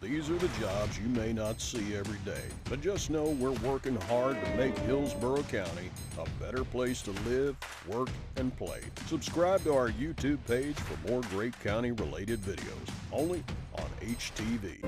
These are the jobs you may not see every day, but just know we're working hard to make Hillsborough County a better place to live, work, and play. Subscribe to our YouTube page for more great county-related videos, only on HTV.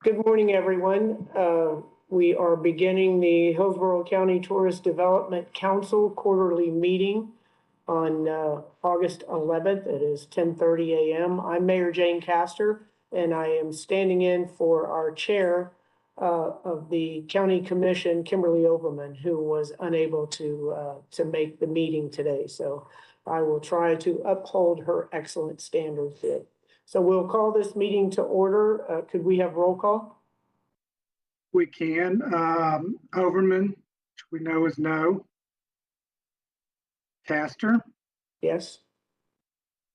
Good morning, everyone. We are beginning the Hillsborough County Tourist Development Council quarterly meeting on August 11th. It is 10:30 a.m. I'm Mayor Jane Castor, and I am standing in for our chair of the County Commission, Kimberly Overman, who was unable to make the meeting today. So I will try to uphold her excellent standards here. So we'll call this meeting to order. Could we have roll call? We can. Overman, which we know is no. Castor, Yes.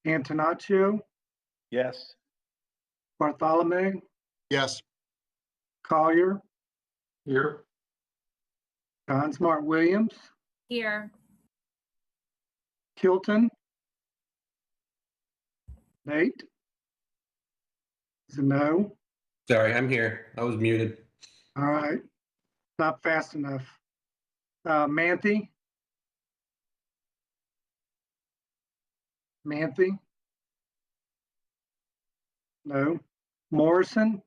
Antonaccio, Yes. Bartholomew, Yes. Collier, Here. John Smart Williams, Here. Kilton, Nate is a no. Sorry, I'm here. I was muted. All right, not fast enough. Manthe, no. Morrison,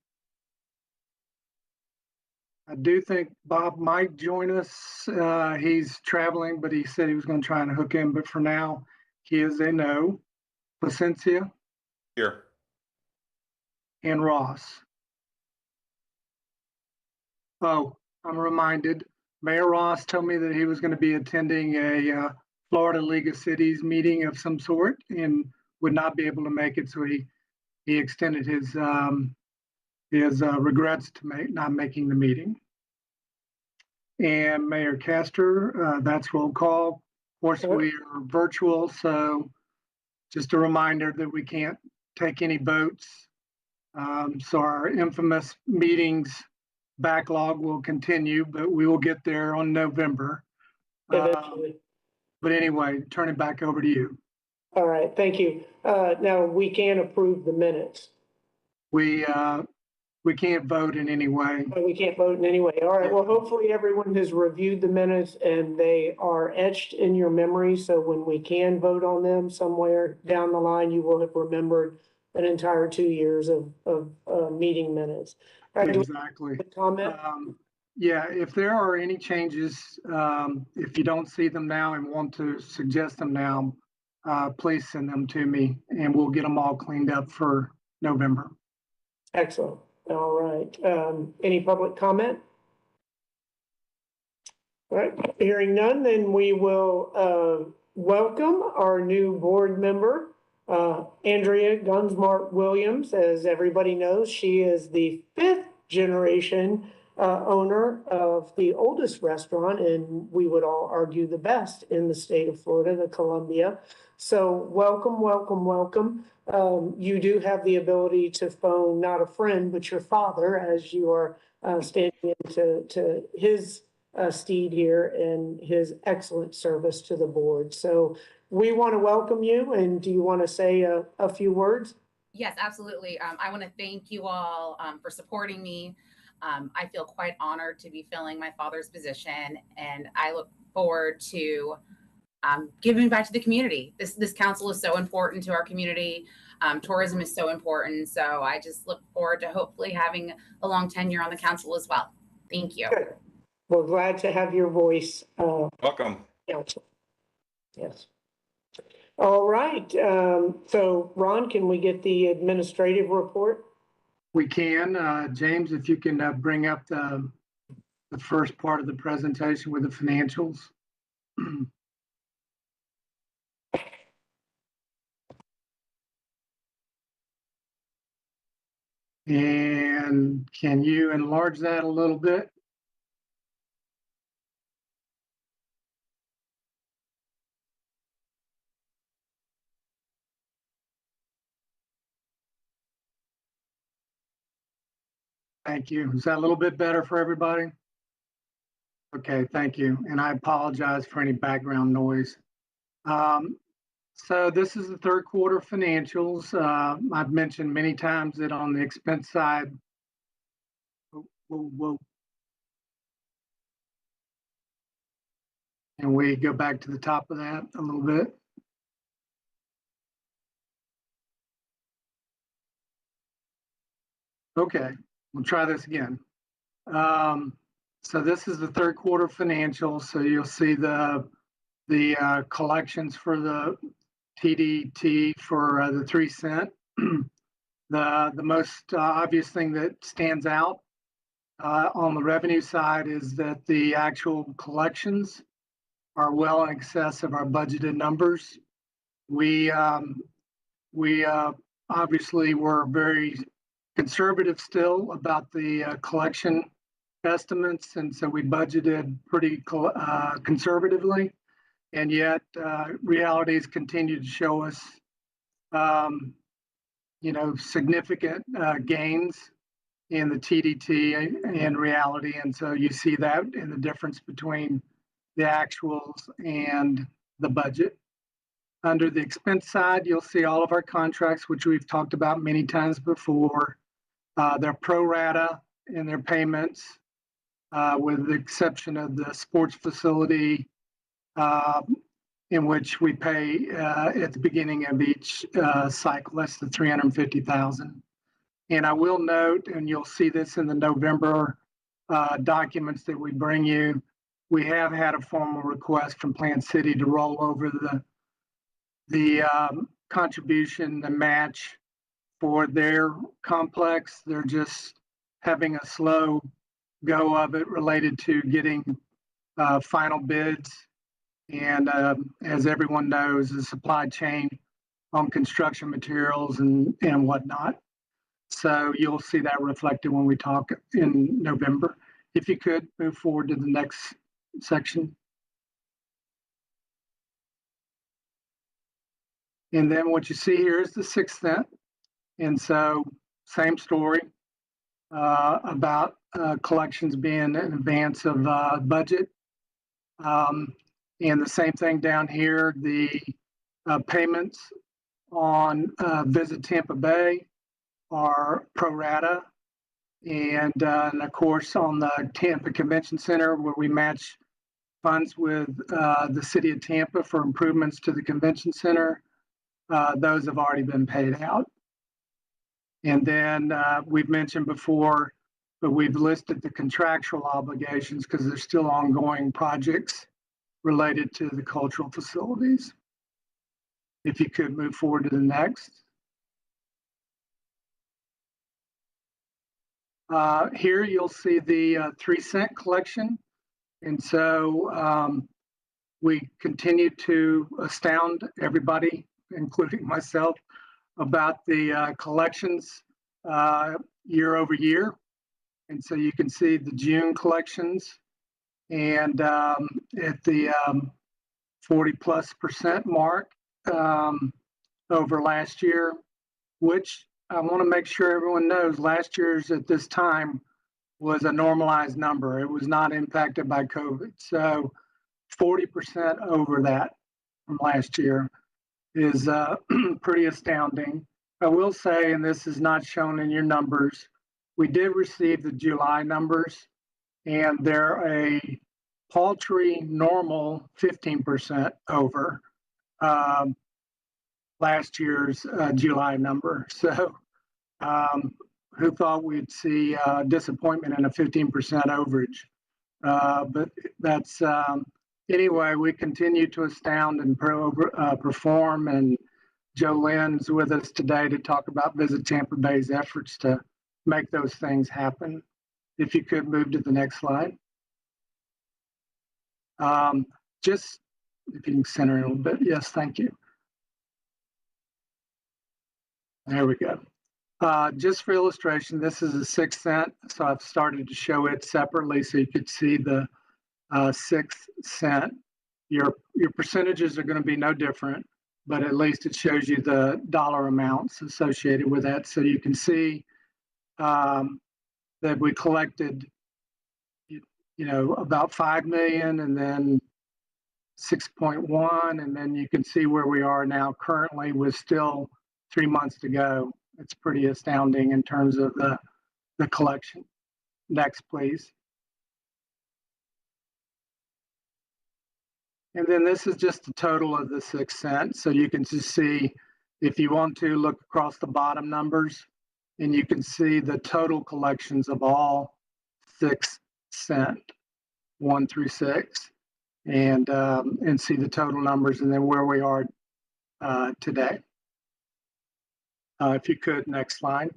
I do think Bob might join us. He's traveling, but he said he was going to try and hook in, but for now, he is a no. Placencia Here. and Ross. Oh, I'm reminded, Mayor Ross told me that he was going to be attending a Florida League of Cities meeting of some sort and would not be able to make it, so he extended his regrets to not making the meeting. And Mayor Castor, that's roll call. Of course, we are virtual, so just a reminder that we can't take any votes. So our infamous meetings backlog will continue, but we will get there on November. Eventually. But anyway, turn it back over to you. All right, thank you. Now we can approve the minutes. We can't vote in any way. But we can't vote in any way. All right, well, hopefully everyone has reviewed the minutes and they are etched in your memory. So when we can vote on them somewhere down the line, you will have remembered an entire 2 years of meeting minutes. All right, Exactly. comment? Yeah, if there are any changes, if you don't see them now and want to suggest them now, please send them to me and we'll get them all cleaned up for November. Excellent. All right. Any public comment? All right, hearing none, then we will welcome our new board member, Andrea Gunsmart Williams. As everybody knows, she is the 5th generation owner of the oldest restaurant, and we would all argue the best in the state of Florida, the Columbia. So welcome, welcome, welcome. You do have the ability to phone not a friend, but your father, as you are standing into his steed here and his excellent service to the board. So we want to welcome you. And do you want to say a few words? Yes, absolutely. I want to thank you all for supporting me. I feel quite honored to be filling my father's position, and I look forward to giving back to the community. This council is so important to our community. Tourism is so important. So I just look forward to hopefully having a long tenure on the council as well. Thank you. Good. We're glad to have your voice. Welcome. Council. Yes. All right. So Ron, can we get the administrative report? We can. James, if you can bring up the first part of the presentation with the financials. And can you enlarge that a little bit? Thank you. Is that a little bit better for everybody? Okay, thank you. And I apologize for any background noise. So this is the third quarter financials. I've mentioned many times that on the expense side, and we go back to the top of that a little bit. Okay, We'll try this again. So this is the third quarter financials. So you'll see the collections for the TDT for the 3 cent. The most obvious thing that stands out on the revenue side is that the actual collections are well in excess of our budgeted numbers. We obviously were very conservative still about the collection estimates, and so we budgeted pretty conservatively, and yet realities continue to show us significant gains in the TDT in reality, and so you see that in the difference between the actuals and the budget. Under the expense side, you'll see all of our contracts, which we've talked about many times before. They're pro rata in their payments, with the exception of the sports facility, in which we pay at the beginning of each cycle. That's the $350,000. And I will note, and you'll see this in the November documents that we bring you, we have had a formal request from Plant City to roll over the contribution, the match for their complex. They're just having a slow go of it related to getting final bids. And as everyone knows, the supply chain on construction materials and whatnot. So you'll see that reflected when we talk in November. If you could move forward to the next section. And then what you see here is the 6 cent. And so same story about collections being in advance of budget. And the same thing down here, the payments on Visit Tampa Bay are pro rata. And of course, on the Tampa Convention Center, where we match funds with the city of Tampa for improvements to the convention center, those have already been paid out. And then we've mentioned before, but we've listed the contractual obligations because there's still ongoing projects related to the cultural facilities. If you could move forward to the next. Here you'll see the 3 cent collection. And so we continue to astound everybody, including myself, about the collections year over year. And so you can see the June collections and at the 40+% mark over last year, which I want to make sure everyone knows last year's at this time was a normalized number. It was not impacted by COVID. So 40% over that from last year is pretty astounding. I will say, and this is not shown in your numbers, we did receive the July numbers, and they're a paltry normal 15% over last year's July number. So who thought we'd see disappointment in a 15% overage? But that's, anyway, we continue to astound and perform, and Joe Lynn's with us today to talk about Visit Tampa Bay's efforts to make those things happen. If you could move to the next slide. Just, if you can center it a little bit. Yes, thank you. There we go. Just for illustration, this is a 6 cent. So I've started to show it separately so you could see the 6 cent. Your percentages are going to be no different, but at least it shows you the dollar amounts associated with that. So you can see that we collected, about 5 million and then 6.1. And then you can see where we are now currently with still 3 months to go. It's pretty astounding in terms of the collection. Next, please. And then this is just the total of the 6 cents. So you can just see, if you want to look across the bottom numbers, and you can see the total collections of all 6 sent, 1 through 6, and see the total numbers and then where we are today. If you could, next slide.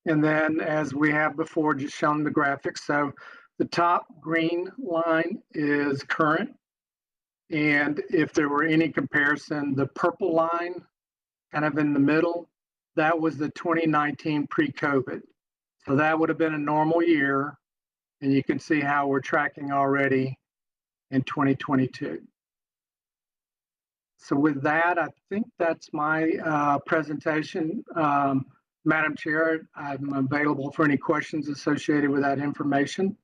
And then as we have before, just shown the graphics. So the top green line is current. And if there were any comparison, the purple line kind of in the middle, that was the 2019 pre-COVID. So that would have been a normal year. And you can see how we're tracking already in 2022. So with that, I think that's my presentation. Madam Chair, I'm available for any questions associated with that information.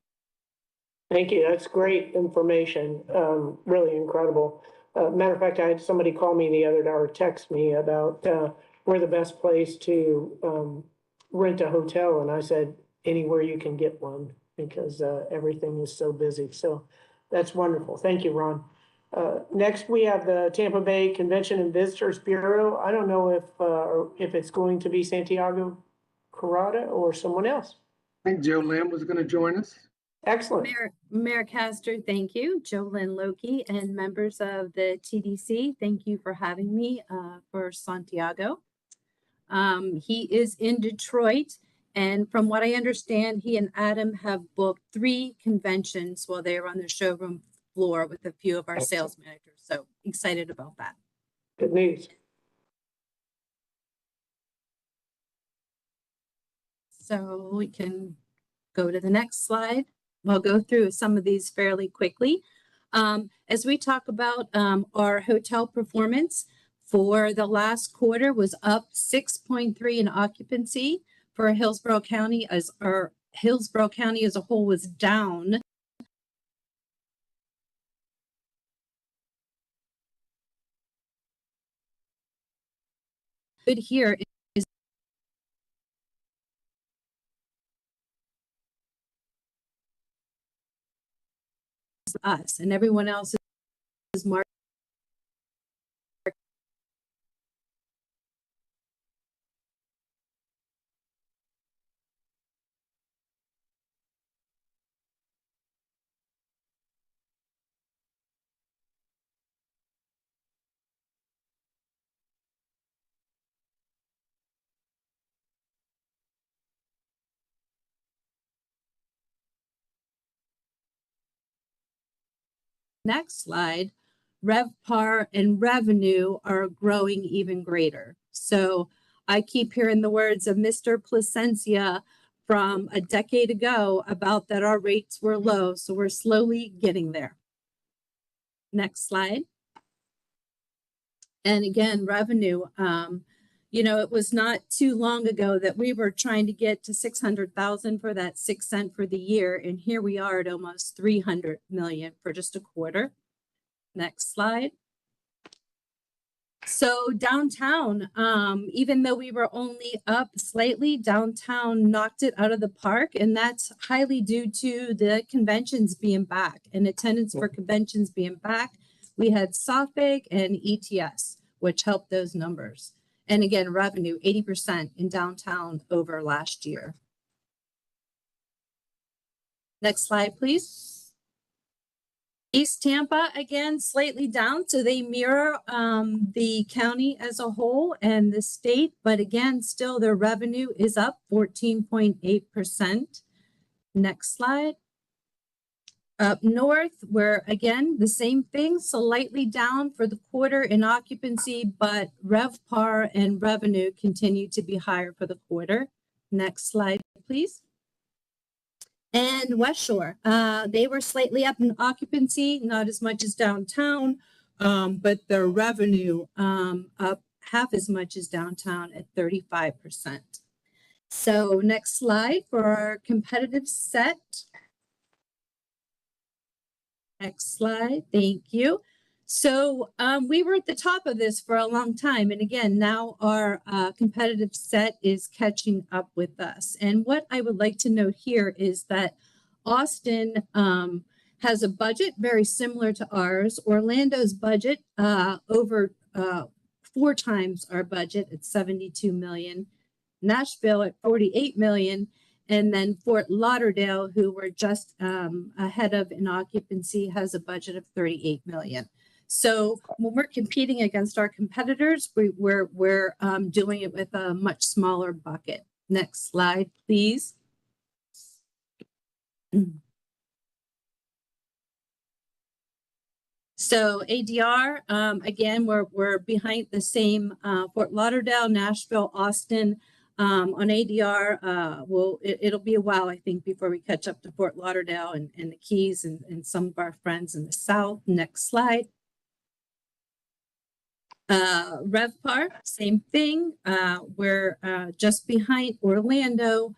Thank you. That's great information. Really incredible. Matter of fact, I had somebody call me the other day or text me about where the best place to rent a hotel. And I said, anywhere you can get one, because everything is so busy. So that's wonderful. Thank you, Ron. Next, we have the Tampa Bay Convention and Visitors Bureau. I don't know if it's going to be Santiago Carrata or someone else. I think Joe Lim was going to join us. Excellent. Mayor Castor, thank you. Jolynn Loki and members of the TDC, thank you for having me for Santiago. He is in Detroit, and from what I understand, he and Adam have booked 3 conventions while they are on the showroom floor with a few of our sales managers. So excited about that. Good news. So we can go to the next slide. I'll go through some of these fairly quickly. As we talk about our hotel performance for the last quarter was up 6.3 in occupancy for Hillsborough County, as our Hillsborough County as a whole was down. Good here is us, and everyone else is marked. Next slide, RevPAR and revenue are growing even greater. So I keep hearing the words of Mr. Placencia from a decade ago about that our rates were low. So we're slowly getting there. Next slide. And again, revenue, you know, it was not too long ago that we were trying to get to 600,000 for that 6 cent for the year. And here we are at almost 300 million for just a quarter. Next slide. So downtown, even though we were only up slightly, downtown knocked it out of the park. And that's highly due to the conventions being back and attendance for conventions being back. We had SoftBank and ETS, which helped those numbers. And again, revenue 80% in downtown over last year. Next slide, please. East Tampa, again, slightly down. So they mirror the county as a whole and the state. But again, still their revenue is up 14.8%. Next slide. Up north, where again, the same thing, slightly down for the quarter in occupancy, but RevPAR and revenue continue to be higher for the quarter. Next slide, please. And West Shore, they were slightly up in occupancy, not as much as downtown, but their revenue up half as much as downtown at 35%. So next slide for our competitive set. Next slide, thank you. So we were at the top of this for a long time. And again, now our competitive set is catching up with us. And what I would like to note here is that Austin has a budget very similar to ours. Orlando's budget over 4 times our budget at 72 million, Nashville at 48 million, and then Fort Lauderdale, who we're just ahead of in occupancy, has a budget of 38 million. So when we're competing against our competitors, we're doing it with a much smaller bucket. Next slide, please. So ADR, again, we're behind the same Fort Lauderdale, Nashville, Austin. On ADR, it'll be a while, I think, before we catch up to Fort Lauderdale and the Keys and some of our friends in the South. Next slide. RevPAR, same thing. We're just behind Orlando.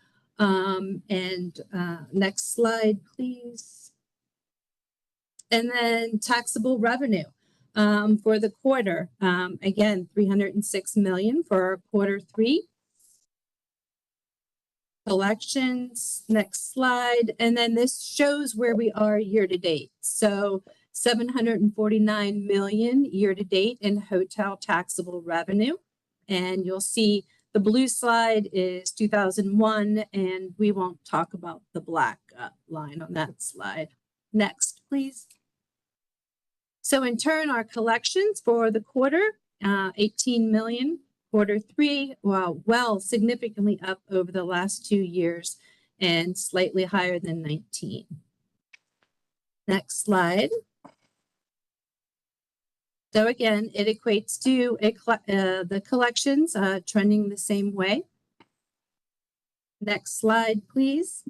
Next slide, please. And then taxable revenue for the quarter. Again, 306 million for quarter 3. Collections, next slide. And then this shows where we are year to date. So 749 million year to date in hotel taxable revenue. And you'll see the blue slide is 2001, and we won't talk about the black line on that slide. Next, please. So in turn, our collections for the quarter, 18 million. Quarter 3, well, significantly up over the last 2 years and slightly higher than 19. Next slide. So again, it equates to the collections trending the same way. Next slide, please.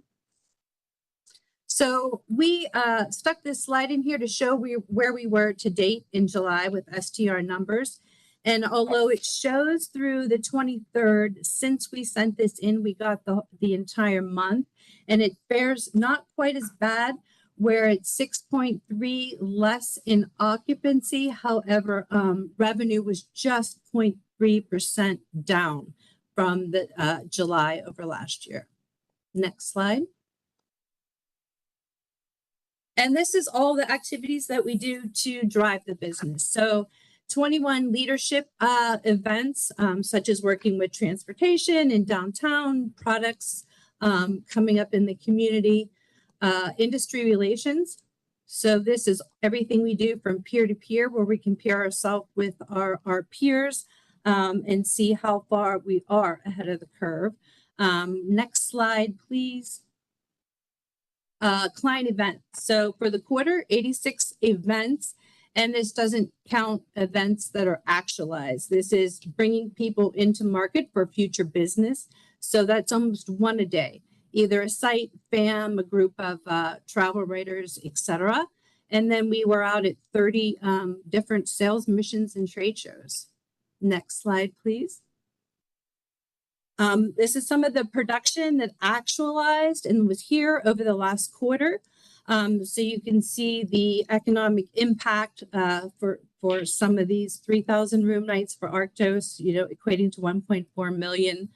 So we stuck this slide in here to show where we were to date in July with STR numbers. And although it shows through the 23rd, since we sent this in, we got the entire month, and it fares not quite as bad, where it's 6.3 less in occupancy. However, revenue was just 0.3% down from the July over last year. Next slide. And this is all the activities that we do to drive the business. So 21 leadership events, such as working with transportation in downtown, products coming up in the community, industry relations. So this is everything we do from peer to peer, where we compare ourselves with our peers and see how far we are ahead of the curve. Next slide, please. Client events. So for the quarter, 86 events. And this doesn't count events that are actualized. This is bringing people into market for future business. So that's almost 1 a day, either a site, FAM, a group of travel writers, etc. And then we were out at 30 different sales missions and trade shows. Next slide, please. This is some of the production that actualized and was here over the last quarter. So you can see the economic impact for some of these 3,000 room nights for Arctos, equating to 1.4 million.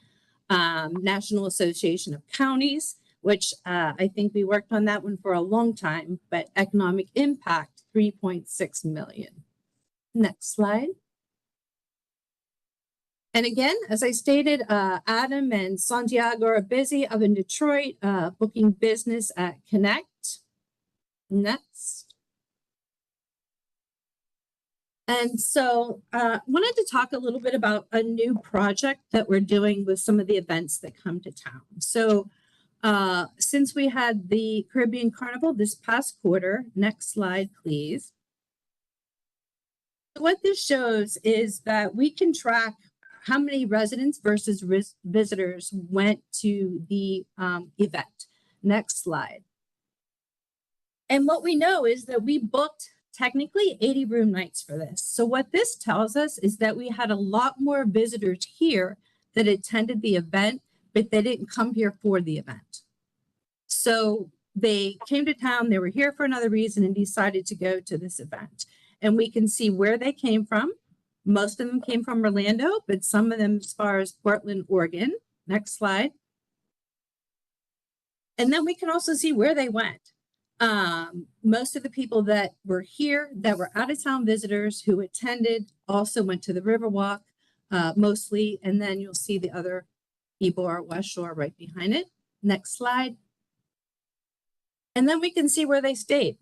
National Association of Counties, which I think we worked on that one for a long time, but economic impact, 3.6 million. Next slide. And again, as I stated, Adam and Santiago are busy up in Detroit, booking business at Connect. Next. And so wanted to talk a little bit about a new project that we're doing with some of the events that come to town. So since we had the Caribbean Carnival this past quarter, next slide, please. What this shows is that we can track how many residents versus visitors went to the event. Next slide. And what we know is that we booked technically 80 room nights for this. So what this tells us is that we had a lot more visitors here that attended the event, but they didn't come here for the event. So they came to town, they were here for another reason and decided to go to this event. And we can see where they came from. Most of them came from Orlando, but some of them as far as Portland, Oregon. Next slide. And then we can also see where they went. Most of the people that were here, that were out of town visitors who attended, also went to the Riverwalk, mostly, and then you'll see the other Ybor West Shore right behind it. Next slide. And then we can see where they stayed.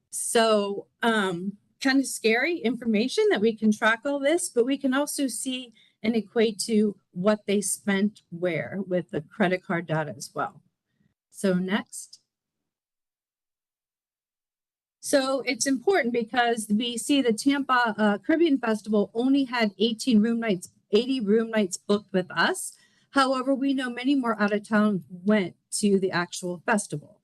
So kind of scary information that we can track all this, but we can also see and equate to what they spent where with the credit card data as well. So next. So it's important because we see the Tampa Caribbean Festival only had 80 room nights booked with us. However, we know many more out of town went to the actual festival.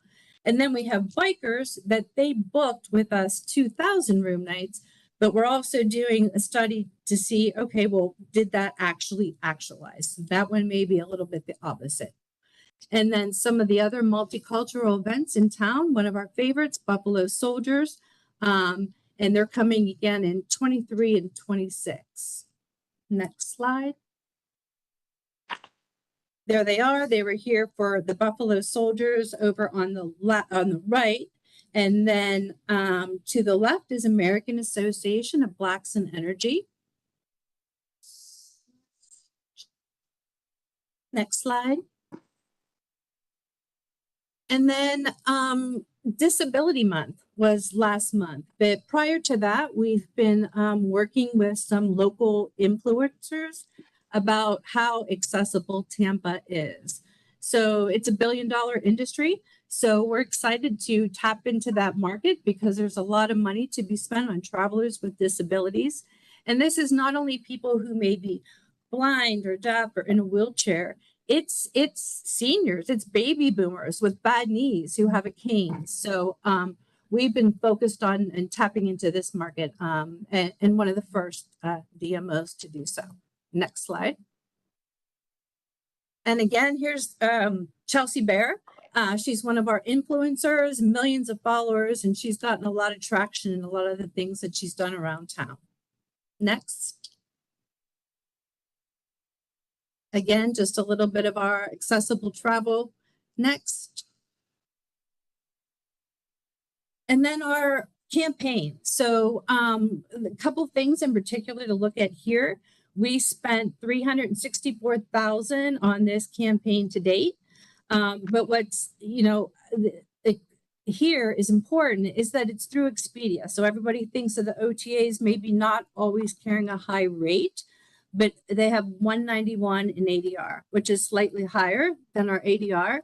And then we have bikers that they booked with us 2,000 room nights, but we're also doing a study to see, okay, well, did that actually actualize? So that one may be a little bit the opposite. And then some of the other multicultural events in town, one of our favorites, Buffalo Soldiers, and they're coming again in 23 and 26. Next slide. There they are. They were here for the Buffalo Soldiers over on the right. And then to the left is American Association of Blacks in Energy. Next slide. And then Disability Month was last month. But prior to that, we've been working with some local influencers about how accessible Tampa is. So it's $1 billion industry. So we're excited to tap into that market because there's a lot of money to be spent on travelers with disabilities. And this is not only people who may be blind or deaf or in a wheelchair, it's seniors, it's baby boomers with bad knees who have a cane. So we've been focused on and tapping into this market and one of the first DMOs to do so. Next slide. And again, here's Chelsea Bear. She's one of our influencers, millions of followers, and she's gotten a lot of traction in a lot of the things that she's done around town. Next. Again, just a little bit of our accessible travel. Next. And then our campaign. So a couple things in particular to look at here. We spent $364,000 on this campaign to date. But what's, here is important is that it's through Expedia. So everybody thinks that the OTAs maybe not always carrying a high rate, but they have 191 in ADR, which is slightly higher than our ADR.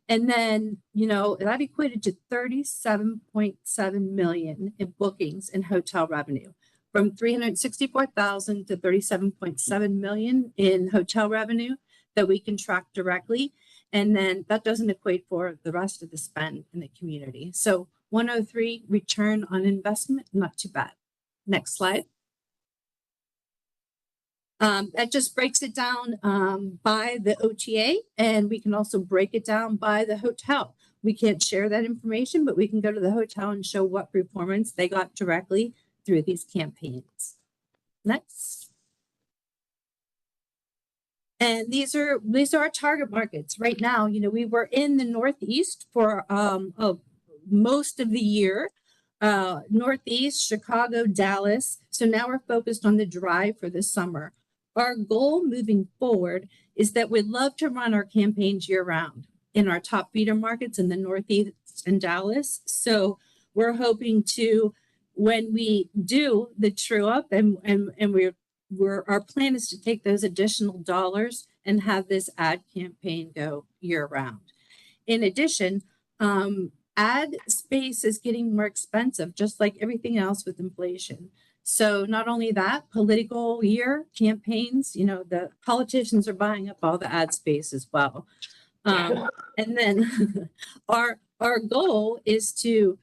And then, that equated to 37.7 million in bookings and hotel revenue. From 364,000 to 37.7 million in hotel revenue that we can track directly. And then that doesn't equate for the rest of the spend in the community. So 103 return on investment, not too bad. Next slide. That just breaks it down by the OTA, and we can also break it down by the hotel. We can't share that information, but we can go to the hotel and show what performance they got directly through these campaigns. Next. And these are our target markets right now. We were in the Northeast for most of the year, Northeast, Chicago, Dallas. So now we're focused on the drive for this summer. Our goal moving forward is that we'd love to run our campaigns year round in our top feeder markets in the Northeast and Dallas. So we're hoping to, when we do the true up and our plan is to take those additional dollars and have this ad campaign go year round. In addition, ad space is getting more expensive, just like everything else with inflation. So not only that, political year campaigns, the politicians are buying up all the ad space as well. And then our goal is to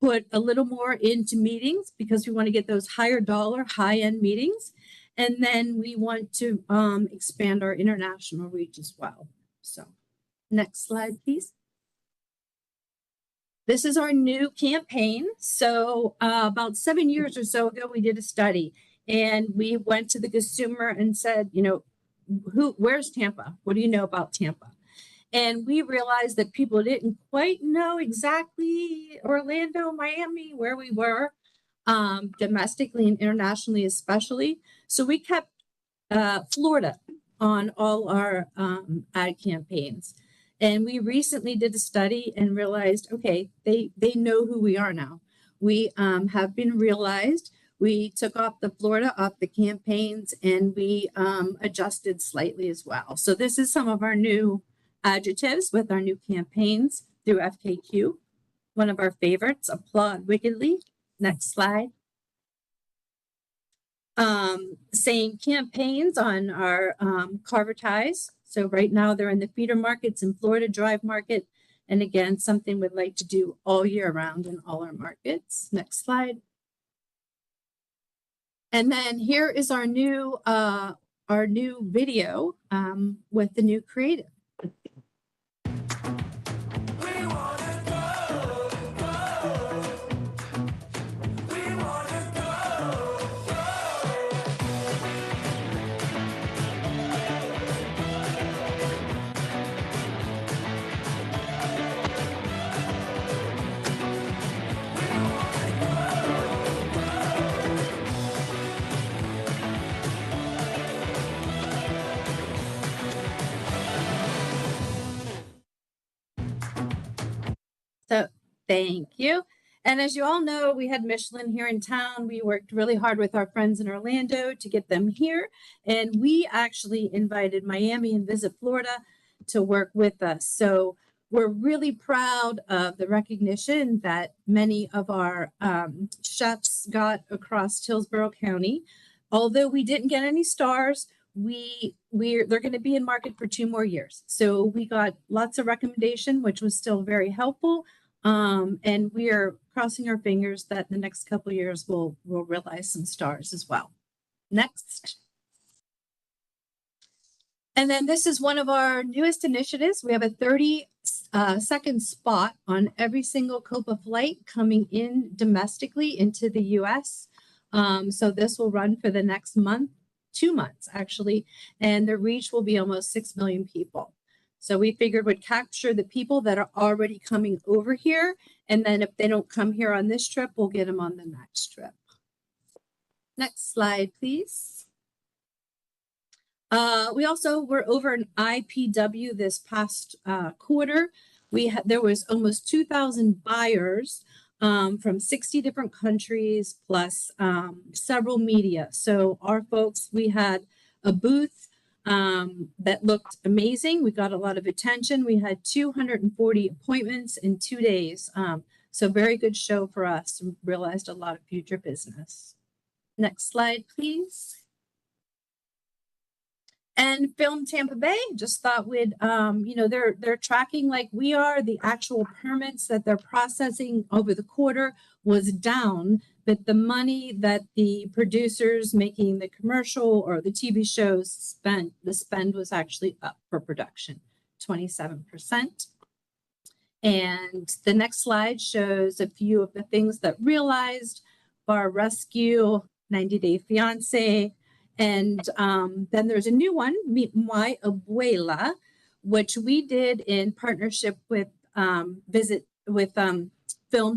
put a little more into meetings because we want to get those higher dollar, high-end meetings. And then we want to expand our international reach as well. So next slide, please. This is our new campaign. So about 7 years or so ago, we did a study and we went to the consumer and said, where's Tampa? What do you know about Tampa? And we realized that people didn't quite know exactly Orlando, Miami, where we were, domestically and internationally, especially. So we kept Florida on all our ad campaigns. And we recently did a study and realized, okay, they know who we are now. We have been realized. We took off the Florida off the campaigns, and we adjusted slightly as well. So this is some of our new adjectives with our new campaigns through FKQ. One of our favorites, applaud wickedly. Next slide. Same campaigns on our Carver ties. So right now they're in the feeder markets in Florida Drive Market. And again, something we'd like to do all year round in all our markets. Next slide. And then here is our new video with the new creative. So thank you. And as you all know, we had Michelin here in town. We worked really hard with our friends in Orlando to get them here. And we actually invited Miami and Visit Florida to work with us. So we're really proud of the recognition that many of our chefs got across Hillsborough County. Although we didn't get any stars, they're going to be in market for 2 more years. So we got lots of recommendation, which was still very helpful. And we are crossing our fingers that the next couple of years we'll realize some stars as well. Next. And then this is one of our newest initiatives. We have a 30-second spot on every single Copa flight coming in domestically into the US. So this will run for the next month, 2 months actually, and the reach will be almost 6 million people. So we figured we'd capture the people that are already coming over here, and then if they don't come here on this trip, we'll get them on the next trip. Next slide, please. We also were over in IPW this past quarter. There was almost 2,000 buyers from 60 different countries plus several media. So our folks, we had a booth that looked amazing. We got a lot of attention. We had 240 appointments in 2 days. So very good show for us. Realized a lot of future business. Next slide, please. And Film Tampa Bay, just thought we'd, they're tracking like we are. The actual permits that they're processing over the quarter was down, but the money that the producers making the commercial or the TV shows spent, the spend was actually up for production, 27%. And the next slide shows a few of the things that realized: Bar Rescue, 90 Day Fiance. And then there's a new one, Meet My Abuela, which we did in partnership with Film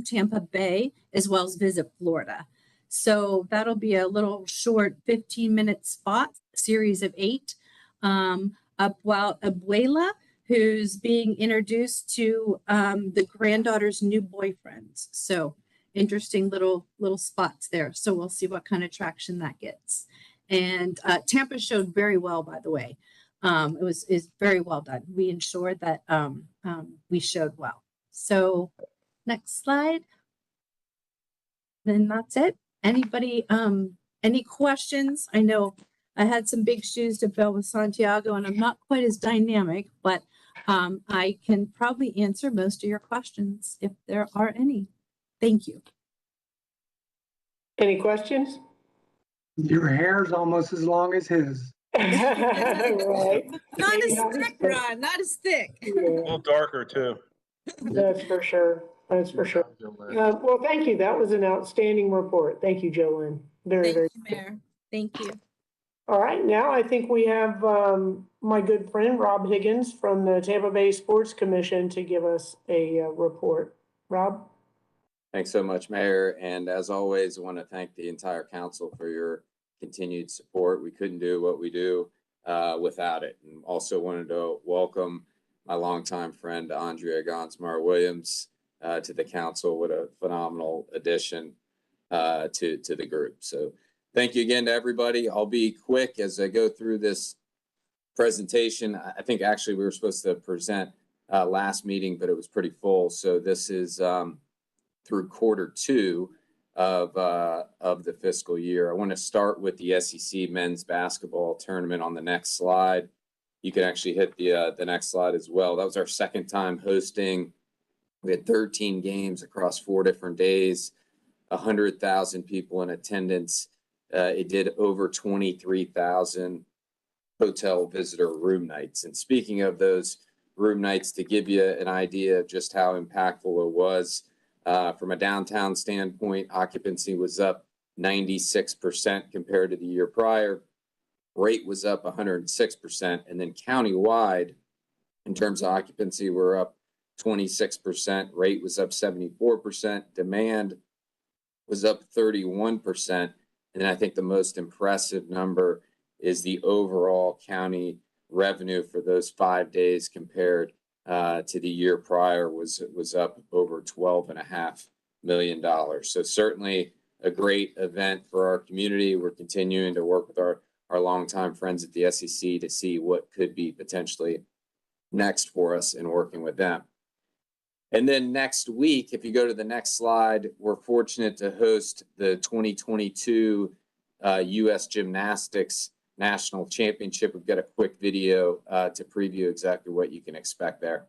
Tampa Bay, as well as Visit Florida. So that'll be a little short 15-minute spot, series of 8, about Abuela, who's being introduced to the granddaughter's new boyfriends. So interesting little spots there. So we'll see what kind of traction that gets. And Tampa showed very well, by the way. Is very well done. We ensured that we showed well. So next slide. Then that's it. Anybody, any questions? I know I had some big shoes to fill with Santiago, and I'm not quite as dynamic, but I can probably answer most of your questions if there are any. Thank you. Any questions? Your hair's almost as long as his. Right. Not as thick, Ron, not as thick. A little darker too. That's for sure. That's for sure. Well, thank you. That was an outstanding report. Thank you, Jolynn. Very, Thank very you, Mayor. Thank you. All right, now I think we have my good friend Rob Higgins from the Tampa Bay Sports Commission to give us a report. Rob? Thanks so much, Mayor. And as always, I want to thank the entire council for your continued support. We couldn't do what we do without it. And also wanted to welcome my longtime friend, Andrea Gonsmar-Williams, to the council. What a phenomenal addition to the group. So thank you again to everybody. I'll be quick as I go through this presentation. I think actually we were supposed to present last meeting, but it was pretty full. So this is through Q2 of the fiscal year. I want to start with the SEC men's basketball tournament on the next slide. You can actually hit the next slide as well. That was our second time hosting. We had 13 games across 4 different days, 100,000 people in attendance. It did over 23,000 hotel visitor room nights. And speaking of those room nights, to give you an idea of just how impactful it was, from a downtown standpoint, occupancy was up 96% compared to the year prior. Rate was up 106%. And then countywide, in terms of occupancy, we're up 26%. Rate was up 74%. Demand was up 31%. And then I think the most impressive number is the overall county revenue for those 5 days compared to the year prior was up over $12.5 million. So certainly a great event for our community. We're continuing to work with our longtime friends at the SEC to see what could be potentially next for us in working with them. And then next week, if you go to the next slide, we're fortunate to host the 2022 U.S. Gymnastics National Championship. We've got a quick video to preview exactly what you can expect there.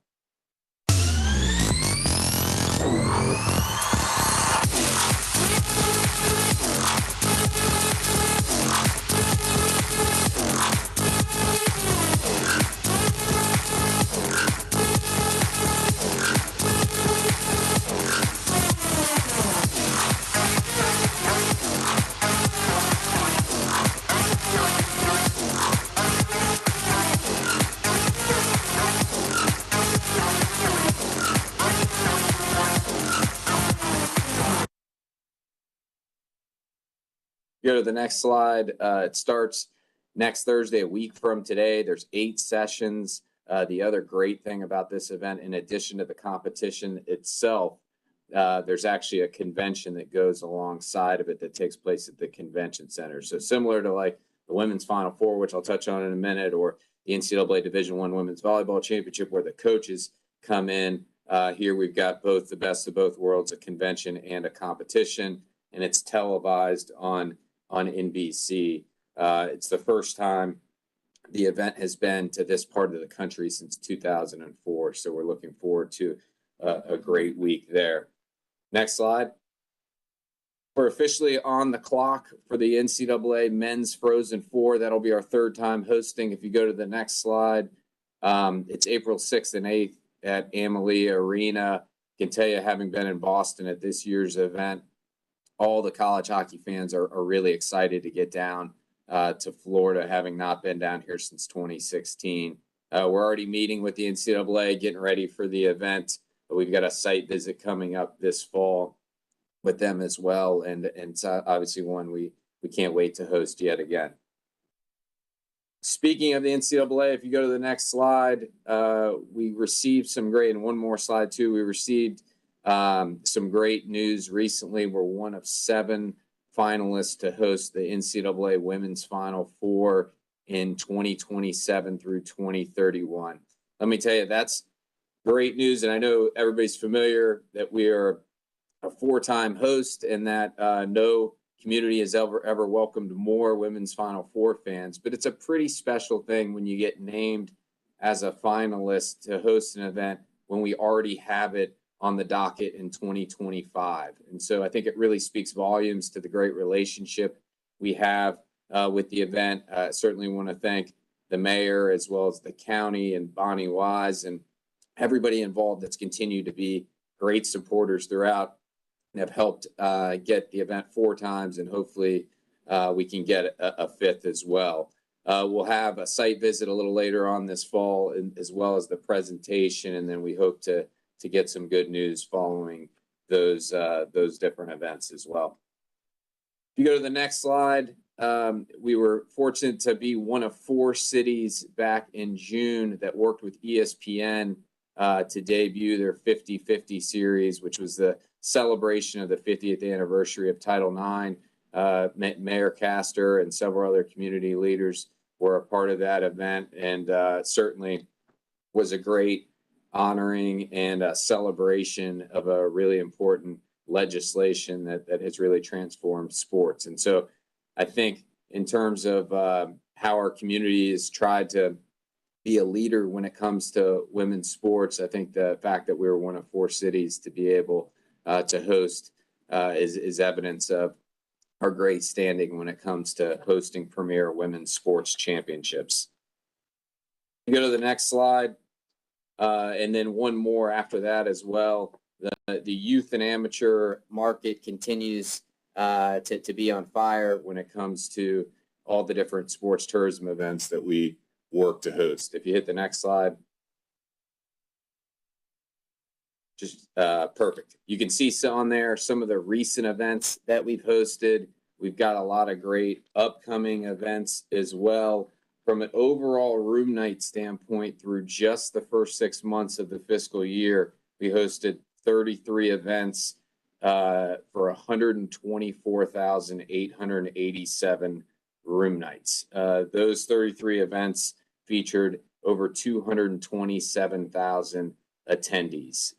Go to the next slide. It starts next Thursday, a week from today. There's 8 sessions. The other great thing about this event, in addition to the competition itself, there's actually a convention that goes alongside of it that takes place at the convention center. So similar to like the women's Final Four, which I'll touch on in a minute, or the NCAA Division I Women's Volleyball Championship, where the coaches come in. Here we've got both the best of both worlds, a convention and a competition, and it's televised on NBC. It's the first time the event has been to this part of the country since 2004. So we're looking forward to a great week there. Next slide. We're officially on the clock for the NCAA Men's Frozen Four. That'll be our 3rd time hosting. If you go to the next slide, it's April 6th and 8th at Amalie Arena. I can tell you, having been in Boston at this year's event, all the college hockey fans are really excited to get down to Florida, having not been down here since 2016. We're already meeting with the NCAA, getting ready for the event. We've got a site visit coming up this fall with them as well. And it's obviously one we can't wait to host yet again. Speaking of the NCAA, if you go to the next slide, we received some great, and one more slide too, we received some great news recently. We're one of 7 finalists to host the NCAA Women's Final Four in 2027 through 2031. Let me tell you, that's great news. And I know everybody's familiar that we are a 4-time host and that no community has ever welcomed more Women's Final Four fans. But it's a pretty special thing when you get named as a finalist to host an event when we already have it on the docket in 2025. And so I think it really speaks volumes to the great relationship we have with the event. Certainly want to thank the mayor as well as the county and Bonnie Wise and everybody involved that's continued to be great supporters throughout and have helped get the event 4 times and hopefully we can get a fifth as well. We'll have a site visit a little later on this fall, as well as the presentation, and then we hope to get some good news following those different events as well. If you go to the next slide, we were fortunate to be one of 4 cities back in June that worked with ESPN to debut their 50/50 series, which was the celebration of the 50th anniversary of Title IX. Mayor Castor and several other community leaders were a part of that event, and certainly was a great honoring and a celebration of a really important legislation that has really transformed sports. And so I think in terms of how our community has tried to be a leader when it comes to women's sports, I think the fact that we were one of 4 cities to be able to host is evidence of our great standing when it comes to hosting premier women's sports championships. You go to the next slide, and then one more after that as well. The youth and amateur market continues to be on fire when it comes to all the different sports tourism events that we work to host. If you hit the next slide. Just perfect. You can see on there some of the recent events that we've hosted. We've got a lot of great upcoming events as well. From an overall room night standpoint, through just the first 6 months of the fiscal year, we hosted 33 events for 124,887 room nights. Those 33 events featured over 227,000 attendees.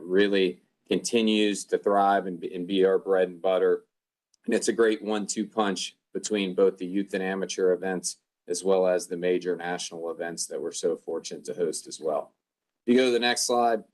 Really continues to thrive and be our bread and butter. And it's a great 1-2 punch between both the youth and amateur events as well as the major national events that we're so fortunate to host as well. If you go to the next slide.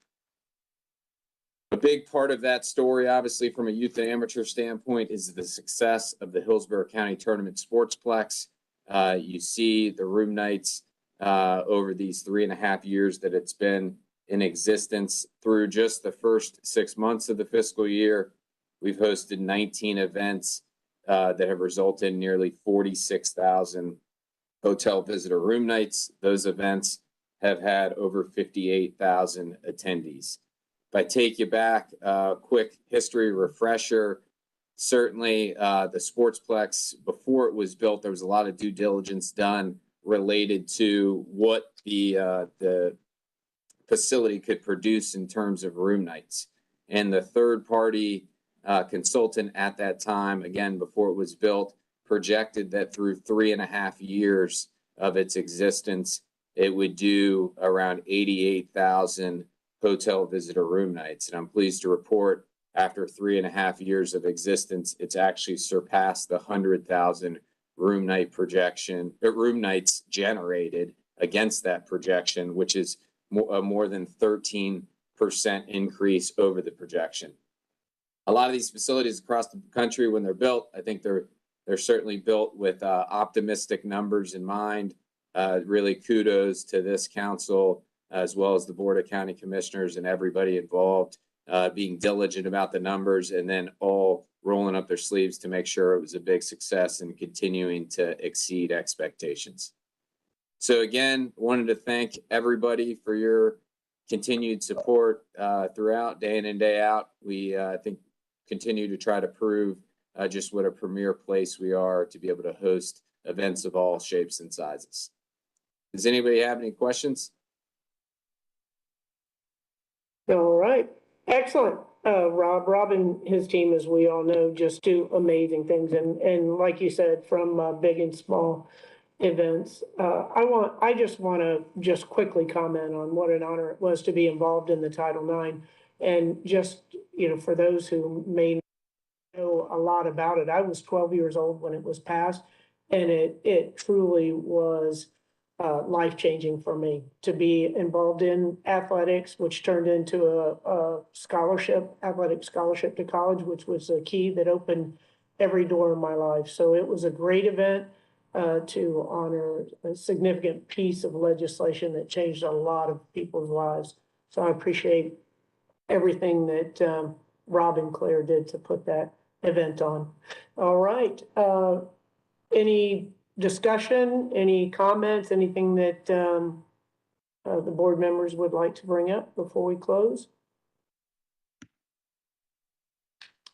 A big part of that story, obviously, from a youth and amateur standpoint, is the success of the Hillsborough County Tournament Sportsplex. You see the room nights over these 3.5 years that it's been in existence. Through just the first 6 months of the fiscal year, we've hosted 19 events that have resulted in nearly 46,000 hotel visitor room nights. Those events have had over 58,000 attendees. If I take you back, quick history refresher, certainly the Sportsplex, before it was built, there was a lot of due diligence done related to what the facility could produce in terms of room nights. And the third-party consultant at that time, again, before it was built, projected that through 3.5 years of its existence, it would do around 88,000 hotel visitor room nights. And I'm pleased to report, after 3.5 years of existence, it's actually surpassed the 100,000 room nights generated against that projection, which is more than 13% increase over the projection. A lot of these facilities across the country, when they're built, I think they're certainly built with optimistic numbers in mind. Really kudos to this council, as well as the Board of County Commissioners and everybody involved, being diligent about the numbers and then all rolling up their sleeves to make sure it was a big success and continuing to exceed expectations. So again, wanted to thank everybody for your continued support throughout, day in and day out. We, I think, continue to try to prove just what a premier place we are to be able to host events of all shapes and sizes. Does anybody have any questions? All right. Excellent. Rob and his team, as we all know, just do amazing things. And like you said, from big and small events, I just want to just quickly comment on what an honor it was to be involved in the Title IX. And just, for those who may know a lot about it, I was 12 years old when it was passed, and it truly was life-changing for me to be involved in athletics, which turned into a athletic scholarship to college, which was a key that opened every door in my life. So it was a great event to honor a significant piece of legislation that changed a lot of people's lives. So I appreciate everything that Rob and Claire did to put that event on. All right. Any discussion, any comments, anything that the board members would like to bring up before we close?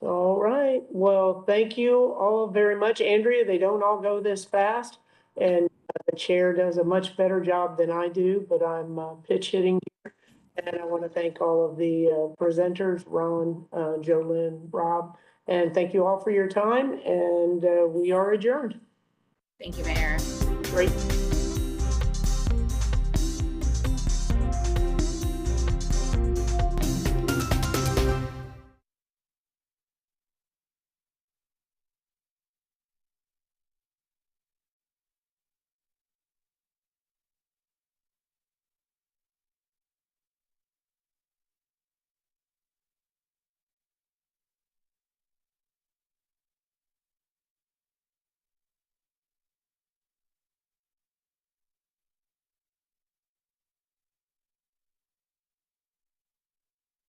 All right. Well, thank you all very much. Andrea, they don't all go this fast, and the chair does a much better job than I do, but I'm pitch hitting here. And I want to thank all of the presenters, Ron, Jolynn, Rob, and thank you all for your time. And we are adjourned. Thank you, Mayor. Great.